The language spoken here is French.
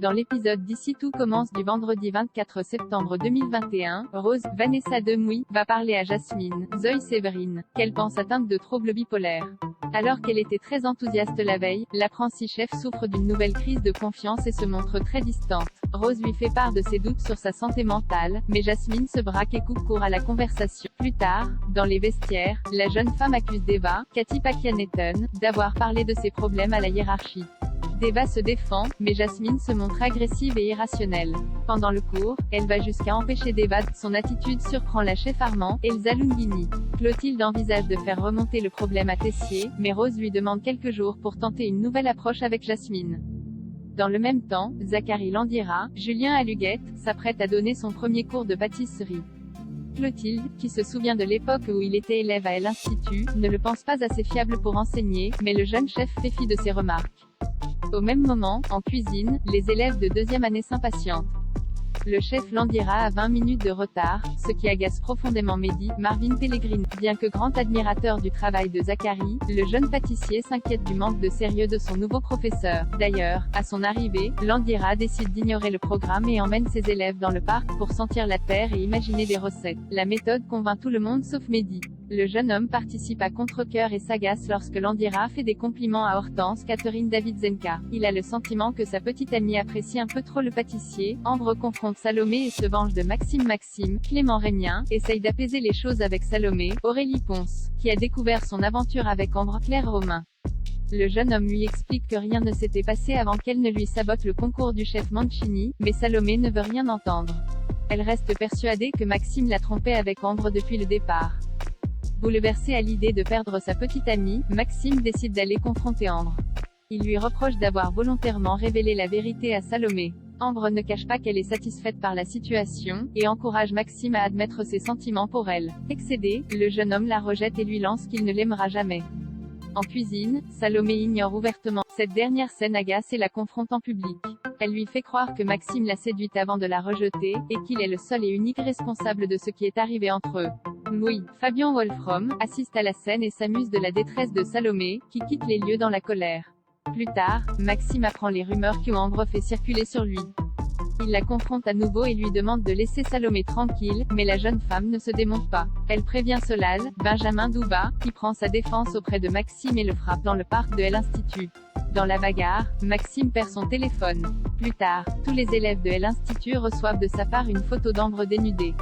Dans l'épisode d'ici tout commence du vendredi 24 septembre 2021, Rose, Vanessa Demouy, va parler à Jasmine, Zoe Séverine, qu'elle pense atteinte de troubles bipolaires. Alors qu'elle était très enthousiaste la veille, l'apprentie chef souffre d'une nouvelle crise de confiance et se montre très distante. Rose lui fait part de ses doutes sur sa santé mentale, mais Jasmine se braque et coupe court à la conversation. Plus tard, dans les vestiaires, la jeune femme accuse Deva, Katy Pakianeton, d'avoir parlé de ses problèmes à la hiérarchie. Deva se défend, mais Jasmine se montre agressive et irrationnelle. Pendant le cours, elle va jusqu'à empêcher Deva. Son attitude surprend la chef Armand, Elsa Lunghini. Clotilde envisage de faire remonter le problème à Tessier, mais Rose lui demande quelques jours pour tenter une nouvelle approche avec Jasmine. Dans le même temps, Zachary Landira, Julien Aluguette, s'apprête à donner son premier cours de pâtisserie. Clotilde, qui se souvient de l'époque où il était élève à l'Institut, ne le pense pas assez fiable pour enseigner, mais le jeune chef fait fi de ses remarques. Au même moment, en cuisine, les élèves de deuxième année s'impatientent. Le chef Landira a 20 minutes de retard, ce qui agace profondément Mehdi, Marvin Pellegrini. Bien que grand admirateur du travail de Zachary, le jeune pâtissier s'inquiète du manque de sérieux de son nouveau professeur. D'ailleurs, à son arrivée, Landira décide d'ignorer le programme et emmène ses élèves dans le parc pour sentir la terre et imaginer des recettes. La méthode convainc tout le monde sauf Mehdi. Le jeune homme participe à contre-cœur et s'agace lorsque Landira fait des compliments à Hortense Catherine Davidzenka. Il a le sentiment que sa petite amie apprécie un peu trop le pâtissier. Ambre confronte Salomé et se venge de Maxime. Clément Rémien essaye d'apaiser les choses avec Salomé. Aurélie Ponce, qui a découvert son aventure avec Ambre. Claire Romain. Le jeune homme lui explique que rien ne s'était passé avant qu'elle ne lui sabote le concours du chef Mancini, mais Salomé ne veut rien entendre. Elle reste persuadée que Maxime l'a trompée avec Ambre depuis le départ. Bouleversé à l'idée de perdre sa petite amie, Maxime décide d'aller confronter Ambre. Il lui reproche d'avoir volontairement révélé la vérité à Salomé. Ambre ne cache pas qu'elle est satisfaite par la situation, et encourage Maxime à admettre ses sentiments pour elle. Excédé, le jeune homme la rejette et lui lance qu'il ne l'aimera jamais. En cuisine, Salomé ignore ouvertement. Cette dernière scène agace et la confronte en public. Elle lui fait croire que Maxime l'a séduite avant de la rejeter, et qu'il est le seul et unique responsable de ce qui est arrivé entre eux. Louis, Fabien Wolfram, assiste à la scène et s'amuse de la détresse de Salomé, qui quitte les lieux dans la colère. Plus tard, Maxime apprend les rumeurs que Ambre fait circuler sur lui. Il la confronte à nouveau et lui demande de laisser Salomé tranquille, mais la jeune femme ne se démonte pas. Elle prévient Solal, Benjamin Douba, qui prend sa défense auprès de Maxime et le frappe dans le parc de l'Institut. Dans la bagarre, Maxime perd son téléphone. Plus tard, tous les élèves de l'Institut reçoivent de sa part une photo d'Ambre dénudée.